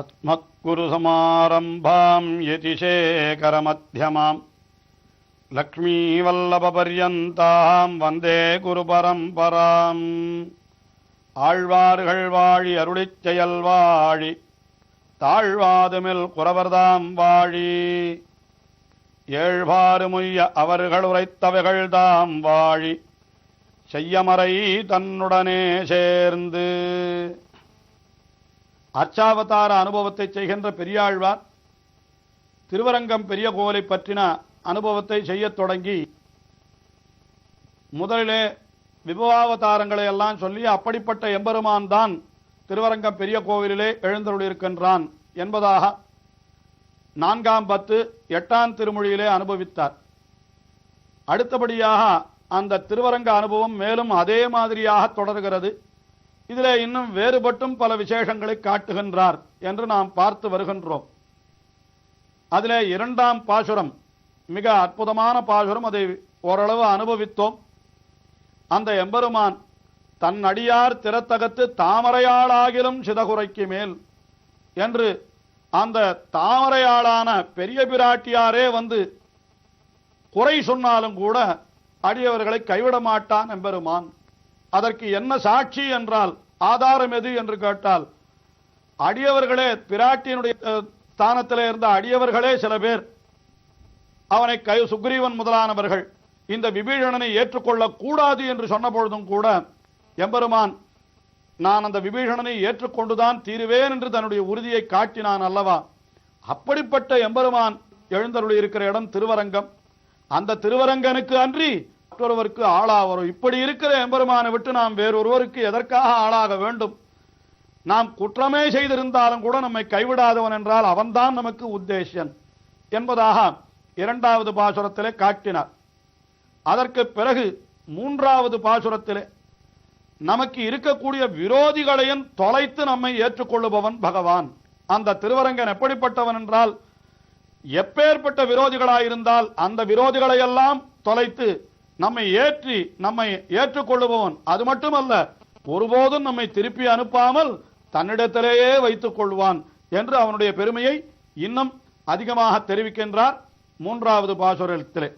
अस्मत्कुरुसमारम्भां यतिशेखरमध्यमां लक्ष्मीवल्लभपर्यन्तां वन्दे गुरुपरम्पराम् ஆழ்வார்கள் வாழி அருளிச் செயல் வாழி தாழ்வாதுமில் குறவர்தாம் வாழி ஏழ்பாறுமுய்ய அவர்கள் உரைத்தவைகள் தாம் வாழி செய்யமறை தன்னுடனே சேர்ந்து. அர்ச்சாவதார அனுபவத்தை செய்கின்ற பெரியாழ்வார் திருவரங்கம் பெரிய கோவிலை பற்றின அனுபவத்தை செய்யத் தொடங்கி முதலிலே விபவாவதாரங்களை எல்லாம் சொல்லி அப்படிப்பட்ட எம்பெருமான் தான் திருவரங்கம் பெரிய கோவிலிலே எழுந்தருளியிருக்கின்றான் என்பதாக 4ஆம் 10 8ஆம் திருமொழியிலே அனுபவித்தார். அடுத்தபடியாக அந்த திருவரங்க அனுபவம் மேலும் அதே மாதிரியாக தொடர்கிறது. இதிலே இன்னும் வேறுபட்டும் பல விசேஷங்களை காட்டுகின்றார் என்று நாம் பார்த்து வருகின்றோம். அதிலே 2ஆம் பாசுரம் மிக அற்புதமான பாசுரம். அதை ஓரளவு அனுபவித்தோம். அந்த எம்பெருமான் தன் அடியார் திறத்தகத்து தாமரையாளாகிலும் சிதகுரைக்கு மேல் என்று அந்த தாமரையாளான பெரிய பிராட்டியாரே வந்து குறை சொன்னாலும் கூட அடியவர்களை கைவிட மாட்டான் எம்பெருமான். அதற்கு என்ன சாட்சி என்றால், ஆதாரம் எது என்று கேட்டால், அடியவர்களே பிராட்டியினுடைய ஸ்தானத்திலே இருந்த அடியவர்களே சில பேர் அவனை சுக்ரீவன் முதலானவர்கள் இந்த விபீஷணனை ஏற்றுக்கொள்ளக் கூடாது என்று சொன்ன பொழுதும் கூட எம்பெருமான் நான் அந்த விபீஷணனை ஏற்றுக்கொண்டுதான் தீருவேன் என்று தன்னுடைய உறுதியை காட்டினான் அல்லவா. அப்படிப்பட்ட எம்பெருமான் எழுந்தருளி இருக்கிற இடம் திருவரங்கம். அந்த திருவரங்கனுக்கு அன்றி மற்றொருவருக்கு ஆளாவரும். இப்படி இருக்கிற எம்பெருமானை விட்டு நாம் வேறொருவருக்கு எதற்காக ஆளாக வேண்டும்? நாம் குற்றமே செய்திருந்தாலும் கூட நம்மை கைவிடாதவன் என்றால் அவன்தான் நமக்கு உத்தேசன் என்பதாக 2வது பாசுரத்திலே காட்டினார். அதற்கு பிறகு 3வது பாசுரத்திலே நமக்கு இருக்கக்கூடிய விரோதிகளையும் தொலைத்து நம்மை ஏற்றுக்கொள்ளுபவன் பகவான். அந்த திருவரங்கன் எப்படிப்பட்டவன் என்றால், எப்பேற்பட்ட விரோதிகளாயிருந்தால் அந்த விரோதிகளையெல்லாம் தொலைத்து நம்மை ஏற்றுக்கொள்ளுபவன். அது மட்டுமல்ல, ஒருபோதும் நம்மை திருப்பி அனுப்பாமல் தன்னிடத்திலேயே வைத்துக் கொள்வான் என்று அவனுடைய பெருமையை இன்னும் அதிகமாக தெரிவிக்கின்றார் 3வது பாசுரத்திலே.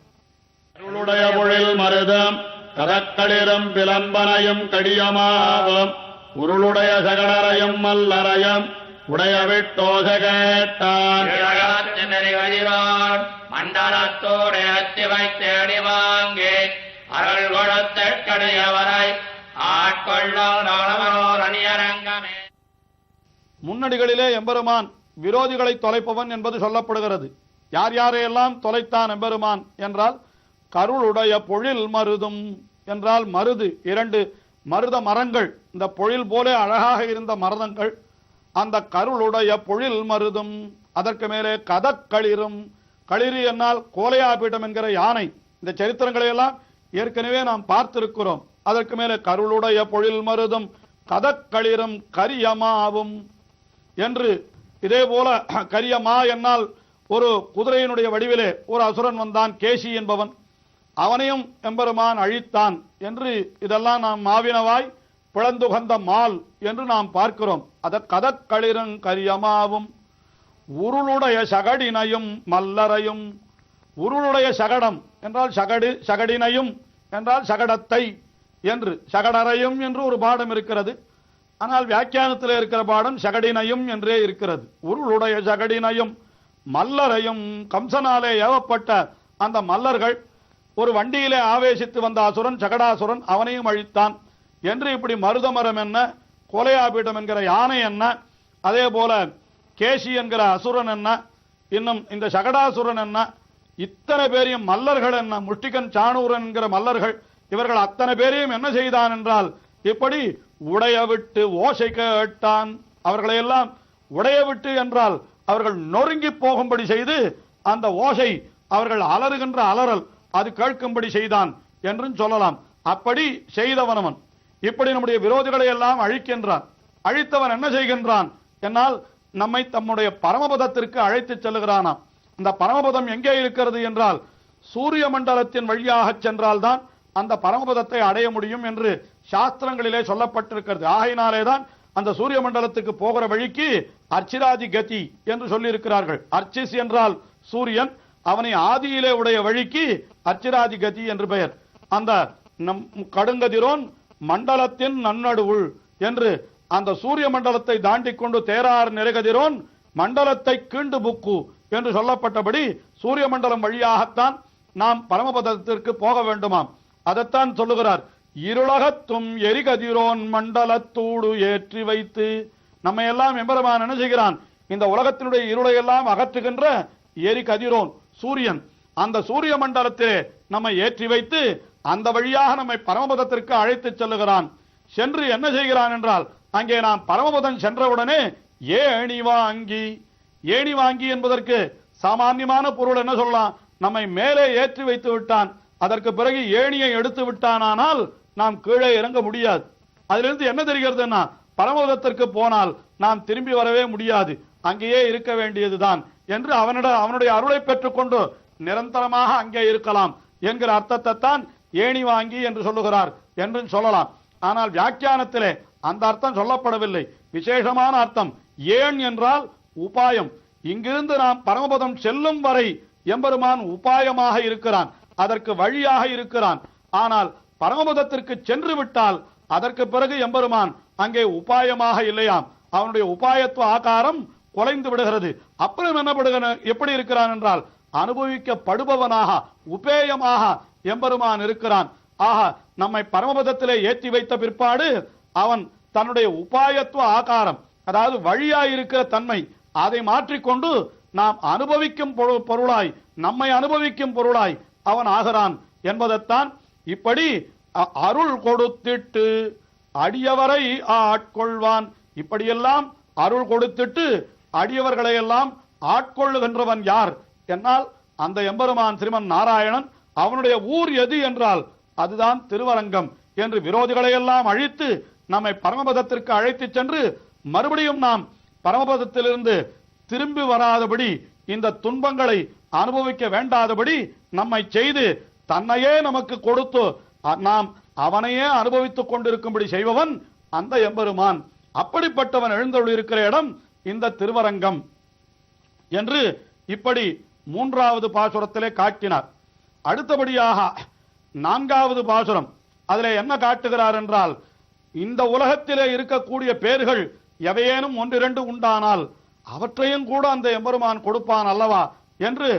அருளுடைய பொழில் மருதம் கதக்களிரும் பிளம்பனையும் கடியமாவும் உருளுடைய சகடரையும் மல்லரையும் உடைய விட்டோச கேட்டான் மண்டலத்தோடு அத்தி வைத்தேடி வாங்கி அருள் கொடுத்தடியவரை ஆட்கொள்ளோர் அணியரங்கமே. முன்னடிகளிலே எம்பெருமான் விரோதிகளை தொலைப்பவன் என்பது சொல்லப்படுகிறது. யார் யாரையெல்லாம் தொலைத்தான் எம்பெருமான் என்றால், கருளுடைய பொழில் மருதும் என்றால் மருது 2 மருத மரங்கள், இந்த பொழில் போல அழகாக இருந்த மரதங்கள், அந்த கருளுடைய பொழில் மருதும். அதற்கு மேலே கதக்களிரும், களிறு என்னால் கோலையாபீட்டம் என்கிற யானை. இந்த சரித்திரங்களை எல்லாம் ஏற்கனவே நாம் பார்த்திருக்கிறோம். அதற்கு மேலே கருளுடைய பொழில் மருதும் கதக்களிரும் கரியமாவும் என்று இதே போல கரியமா என்னால் ஒரு குதிரையினுடைய வடிவிலே ஒரு அசுரன் வந்தான், கேசி என்பவன். அவனையும் எம்பெருமான் அழித்தான் என்று இதெல்லாம் நாம் மாவினவாய் பிளந்துகந்த மால் என்று நாம் பார்க்கிறோம். அத கதக்களிரும் கரியமாவும் உருளுடைய சகடினையும் மல்லரையும். உருளுடைய சகடம் என்றால் சகடு, சகடினையும் என்றால் சகடத்தை என்று, சகடரையும் என்று ஒரு பாடம் இருக்கிறது. ஆனால் வியாக்கியானத்தில் இருக்கிற பாடம் சகடினையும் என்றே இருக்கிறது. உருளுடைய சகடினையும் மல்லரையும். கம்சனாலே ஏவப்பட்ட அந்த மல்லர்கள், ஒரு வண்டியிலே ஆவேசித்து வந்த அசுரன் சகடாசுரன், அவனையும் அழித்தான் என்று இப்படி மருதமரம் என்ன, கோலையாபீட்டம் என்கிற யானை என்ன, அதே போல கேசி என்கிற அசுரன் என்ன, இன்னும் இந்த சகடாசுரன் என்ன, இத்தனை பேரையும் மல்லர்கள் என்ன, முஷ்டிகன் சாணூரன் என்கிற மல்லர்கள், இவர்கள் அத்தனை பேரையும் என்ன செய்தான் என்றால், இப்படி உடைய விட்டு ஓசை கேட்டான். அவர்களையெல்லாம் உடைய விட்டு என்றால் அவர்கள் நொறுங்கி போகும்படி செய்து அந்த ஓசை, அவர்கள் அலறுகின்ற அலறல் அது கேட்கும்படி செய்தான் என்றும் சொல்லலாம். அப்படி செய்தவனவன். இப்படி நம்முடைய விரோதிகளை எல்லாம் அழிக்கின்றான். அழித்தவன் என்ன செய்கின்றான் என்னால், நம்மை தம்முடைய பரமபதத்திற்கு அழைத்து செல்லுகிறானாம். இந்த பரமபதம் எங்கே இருக்கிறது என்றால், சூரிய மண்டலத்தின் வழியாக சென்றால்தான் அந்த பரமபதத்தை அடைய முடியும் என்று சாஸ்திரங்களிலே சொல்லப்பட்டிருக்கிறது. ஆகையினாலேதான் அந்த சூரிய மண்டலத்துக்கு போகிற வழிக்கு அர்ச்சிராதி கதி என்று சொல்லி இருக்கிறார்கள். அர்ச்சிஸ் என்றால் சூரியன், அவனை ஆதியிலே உடைய வழிக்கு அர்ச்சிராதி கதி என்று பெயர். அந்த கடுங்கதிரோன் மண்டலத்தின் நன்னடுவுள் என்று அந்த சூரிய மண்டலத்தை தாண்டி கொண்டு தேரார் நிறைகதிரோன் மண்டலத்தை கீண்டு புக்கு என்று சொல்லப்பட்டபடி சூரிய மண்டலம் வழியாகத்தான் நாம் பரமபதத்திற்கு போக வேண்டுமாம். அதைத்தான் சொல்லுகிறார், இருளகத்தும் எரிகதிரோன் மண்டலத்தூடு ஏற்றி வைத்து. நம்ம எல்லாம் எம்பெருமான் என்ன செய்கிறான், இந்த உலகத்தினுடைய இருளை எல்லாம் அகற்றுகின்ற எரிகதிரோன் சூரியன், அந்த சூரிய மண்டலத்திலே நம்மை ஏற்றி வைத்து அந்த வழியாக நம்மை பரமபதத்திற்கு அழைத்து செல்லுகிறான். சென்று என்ன செய்கிறான் என்றால், அங்கே நாம் பரமபதம் சென்றவுடனே ஏணி வாங்கி, ஏணி வாங்கி என்பதற்கு சாமான்யமான பொருள் என்ன சொல்லலாம், நம்மை மேலே ஏற்றி வைத்து விட்டான், அதற்கு பிறகு ஏணியை எடுத்து விட்டானால் நாம் கீழே இறங்க முடியாது. அதிலிருந்து என்ன தெரிகிறதுன்னா, பரமபதத்திற்கு போனால் நாம் திரும்பி வரவே முடியாது, அங்கேயே இருக்க வேண்டியதுதான் என்று அவனுடைய அருளை பெற்றுக்கொண்டு நிரந்தரமாக அங்கே இருக்கலாம் என்கிற அர்த்தத்தை தான் ஏணி வாங்கி என்று சொல்லுகிறார் என்று சொல்லலாம். ஆனால் வியாக்கியானத்திலே அந்த அர்த்தம் சொல்லப்படவில்லை. விசேஷமான அர்த்தம் ஏன் என்றால் உபாயம். இங்கிருந்து நாம் பரமபதம் செல்லும் வரை எம்பெருமான் உபாயமாக இருக்கிறான், அதற்கு வழியாக இருக்கிறான். ஆனால் பரமபதத்திற்கு சென்று விட்டால் அதற்கு பிறகு எம்பெருமான் அங்கே உபாயமாக இல்லையாம், அவனுடைய உபாயத்துவ ஆகாரம் குலைந்து விடுகிறது. அப்புறம் என்ன எப்படி இருக்கிறான் என்றால் அனுபவிக்கப்படுபவனாக உபேயமாக எம்பெருமான் இருக்கிறான். ஆக நம்மை பரமபதத்திலே ஏற்றி வைத்த பிற்பாடு அவன் தன்னுடைய உபாயத்துவ ஆகாரம், அதாவது வழியாயிருக்கிற தன்மை, அதை மாற்றிக்கொண்டு நாம் அனுபவிக்கும் பொருளாய், நம்மை அனுபவிக்கும் பொருளாய் அவன் ஆகிறான் என்பதைத்தான் இப்படி அருள் கொடுத்திட்டு அடியவரை ஆட்கொள்வான். இப்படியெல்லாம் அருள் கொடுத்திட்டு அடியவர்களை எல்லாம் ஆட்கொள்ளுகின்றவன் யார் என்னால் அந்த எம்பெருமான் ஸ்ரீமன் நாராயணன். அவனுடைய ஊர் எது என்றால் அதுதான் திருவரங்கம் என்று விரோதிகளை எல்லாம் அழித்து நம்மை பரமபதத்திற்கு அழைத்து சென்று மறுபடியும் நாம் பரமபதத்திலிருந்து திரும்பி வராதபடி, இந்த துன்பங்களை அனுபவிக்க வேண்டாதபடி நம்மை செய்து தன்னையே நமக்கு கொடுத்து நாம் அவனையே அனுபவித்துக் கொண்டிருக்கும்படி செய்பவன் அந்த எம்பெருமான். அப்படிப்பட்டவன் எழுந்தருள் இருக்கிற இடம் இந்த திருவரங்கம் என்று இப்படி 3வது பாசுரத்திலே காட்டினார். அடுத்தபடியாக 4வது பாசுரம், அதிலே என்ன காட்டுகிறார் என்றால், இந்த உலகத்திலே இருக்கக்கூடிய பேர்கள் எவையேனும் 1-2 உண்டானால் அவற்றையும் கூட அந்த எம்பெருமான் கொடுப்பான் அல்லவா என்று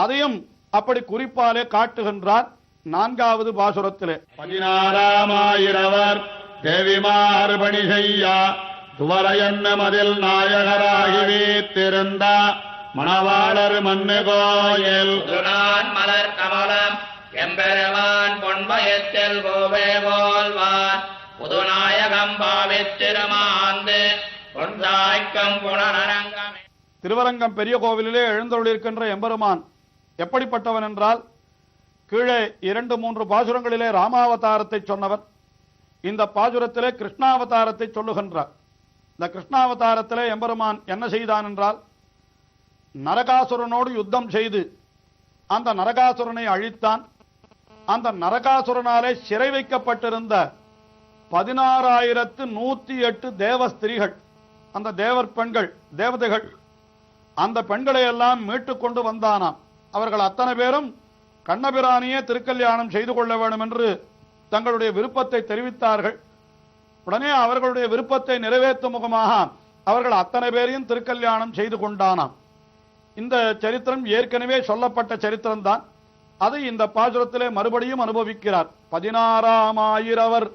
அதையும் அப்படி குறிப்பாலே காட்டுகின்றார் 4வது பாசுரத்திலே. 16,000 தேவிமார் பணி செய்யா துவரையன்ன மதில் நாயகராகி வீத்திருந்த மணவாளர் மண்ணு கோயில் மலர் கமலம் எம்பெருமான் பொன்மயத்தில் கோவே போல்வான் புதுநாயகம் பாவித்திருமாந்து பொன்சாய்க்கம் புனரங்கமே. திருவரங்கம் பெரிய கோவிலிலே எழுந்தருளிருக்கின்ற எம்பெருமான் எப்படிப்பட்டவன் என்றால், கீழே 2-3 பாசுரங்களிலே ராமாவதாரத்தை சொன்னவன், இந்த பாசுரத்திலே கிருஷ்ணாவதாரத்தை சொல்லுகின்றார். இந்த கிருஷ்ணாவதாரத்திலே எம்பெருமான் என்ன செய்தான் என்றால், நரகாசுரனோடு யுத்தம் செய்து அந்த நரகாசுரனை அழித்தான். அந்த நரகாசுரனாலே சிறை வைக்கப்பட்டிருந்த 16,108 தேவஸ்திரீகள், அந்த தேவர் பெண்கள், தேவதைகள், அந்த பெண்களை எல்லாம் மீட்டுக் கொண்டு வந்தானாம். அவர்கள் அத்தனை பேரும் கண்ணபிரானியே திருக்கல்யாணம் செய்து கொள்ள வேண்டும் என்று தங்களுடைய விருப்பத்தை தெரிவித்தார்கள். உடனே அவர்களுடைய விருப்பத்தை நிறைவேற்றும் முகமாக அவர்கள் அத்தனை பேரையும் திருக்கல்யாணம் செய்து கொண்டானாம். இந்த சரித்திரம் ஏற்கனவே சொல்லப்பட்ட சரித்திரம்தான். அதை இந்த பாசுரத்திலே மறுபடியும் அனுபவிக்கிறார். 16,000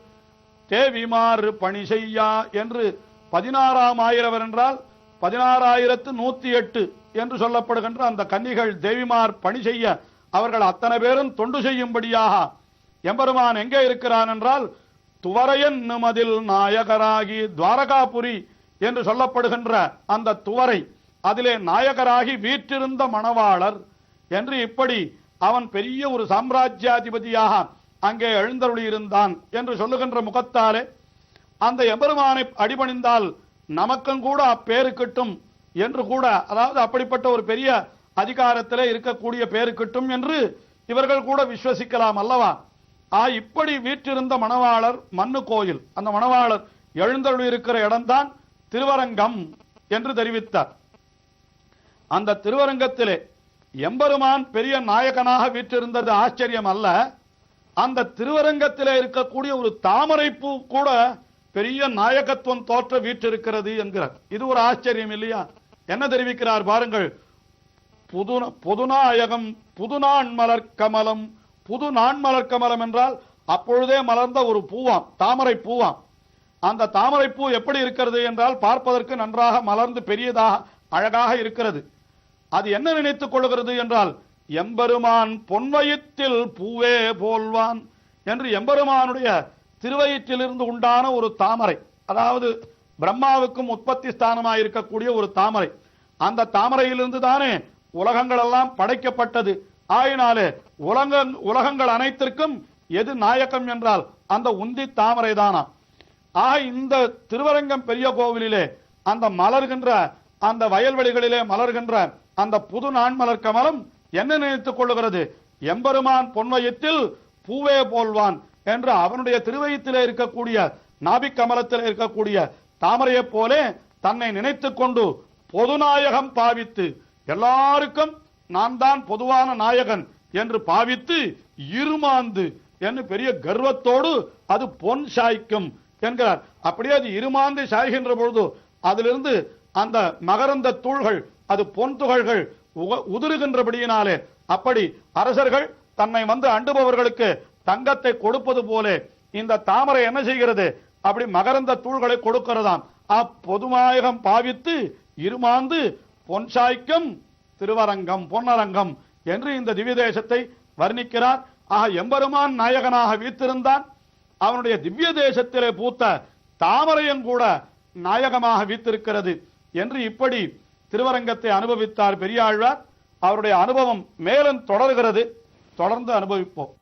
தேவிமாறு பணி செய்யா என்று 16,000 என்றால் 16,108 என்று சொல்லப்படுகின்ற அந்த கன்னிகள் தேவிமார் பணி செய்ய அவர்கள் அத்தனை பேரும் தொண்டு செய்யும்படியாக எம்பெருமான் எங்கே இருக்கிறான் என்றால், துவரையன் மதில் நாயகராகி துவாரகாபுரி என்று சொல்லப்படுகின்ற அந்த துவரை, அதிலே நாயகராகி வீற்றிருந்த மணவாளர் என்று இப்படி அவன் பெரிய ஒரு சாம்ராஜ்யாதிபதியாக அங்கே எழுந்தருளியிருந்தான் என்று சொல்லுகின்ற முகத்தாலே அந்த எம்பெருமானை அடிபணிந்தால் நமக்கும் கூட அப்பேறு கிட்டும் என்று கூட, அதாவது அப்படிப்பட்ட ஒரு பெரிய அதிகாரத்திலே இருக்கக்கூடிய பேரு கிட்டும் என்று இவர்கள் கூட விஸ்வசிக்கலாம் அல்லவா. இப்படி வீற்றிருந்த மணவாளர் மண்ணு கோயில், அந்த மணவாளர் எழுந்தருள் இருக்கிற இடம்தான் திருவரங்கம் என்று தெரிவித்தார். அந்த திருவரங்கத்திலே எம்பெருமான் பெரிய நாயகனாக வீற்றிருந்தது ஆச்சரியம் அல்ல. அந்த திருவரங்கத்திலே இருக்கக்கூடிய ஒரு தாமரைப்பூ கூட பெரிய நாயகத்துவம் தோற்ற வீற்றிருக்கிறது என்கிறார். இது ஒரு ஆச்சரியம் இல்லையா? என்ன தெரிவிக்கிறார் பாருங்கள். புதுநாயகம் புதுநான்மலர் கமலம். புது நான்மலர் கமலம் என்றால் அப்பொழுதே மலர்ந்த ஒரு பூவாம், தாமரை பூவாம். அந்த தாமரை பூ எப்படி இருக்கிறது என்றால் பார்ப்பதற்கு நன்றாக மலர்ந்து பெரியதாக அழகாக இருக்கிறது. அது என்ன நினைத்துக் கொள்கிறது என்றால் எம்பெருமான் பொன்வயிற்றில் பூவே போல்வான் என்று எம்பெருமானுடைய திருவயிற்றிலிருந்து உண்டான ஒரு தாமரை, அதாவது பிரம்மாவுக்கும் உற்பத்தி ஸ்தானமாக இருக்கக்கூடிய ஒரு தாமரை. அந்த தாமரையிலிருந்து தானே உலகங்கள் எல்லாம் படைக்கப்பட்டது. ஆயினாலே உலகங்கள் அனைத்திற்கும் எது நாயகம் என்றால் அந்த உந்தி தாமரை தானா. ஆக இந்த திருவரங்கம் பெரிய கோவிலிலே அந்த மலர்கின்ற அந்த வயல்வெளிகளிலே மலர்கின்ற அந்த புது நான்மலர் கமலம் என்ன நினைத்துக் கொள்ளுகிறது? எம்பெருமான் பொன்வயத்தில் பூவே போல்வான் என்று அவனுடைய திருவயத்திலே இருக்கக்கூடிய நாபிக் கமலத்திலே இருக்கக்கூடிய தாமரையை போலே தன்னை நினைத்துக் கொண்டு பொதுநாயகம் பாவித்து, எல்லாருக்கும் நான் தான் பொதுவான நாயகன் என்று பாவித்து இருமாந்து என்று பெரிய கர்வத்தோடு அது பொன் சாய்க்கும் என்கிறார். அப்படியே அது இருமாந்து சாய்கின்ற பொழுது அதிலிருந்து அந்த மகரந்த தூள்கள், அது பொன் துகள்கள் உதிருகின்றபடியினாலே, அப்படி அரசர்கள் தன்னை வந்து அண்டுபவர்களுக்கு தங்கத்தை கொடுப்பது போல இந்த தாமரை என்ன செய்கிறது? அப்படி மகரந்த தூள்களை கொடுக்கிறதாம். பொதுநாயகம் பாவித்து இருமாந்து பொன் சாய்க்கும் திருவரங்கம் பொன்னரங்கம் என்று இந்த திவ்ய தேசத்தை வர்ணிக்கிறார். ஆக எம்பெருமான் நாயகனாக வீத்திருந்தான். அவனுடைய திவ்ய தேசத்திலே பூத்த தாமரையும் கூட நாயகமாக வீத்திருக்கிறது என்று இப்படி திருவரங்கத்தை அனுபவித்தார் பெரியாழ்வார். அவருடைய அனுபவம் மேலும் தொடர்கிறது. தொடர்ந்து அனுபவிப்போம்.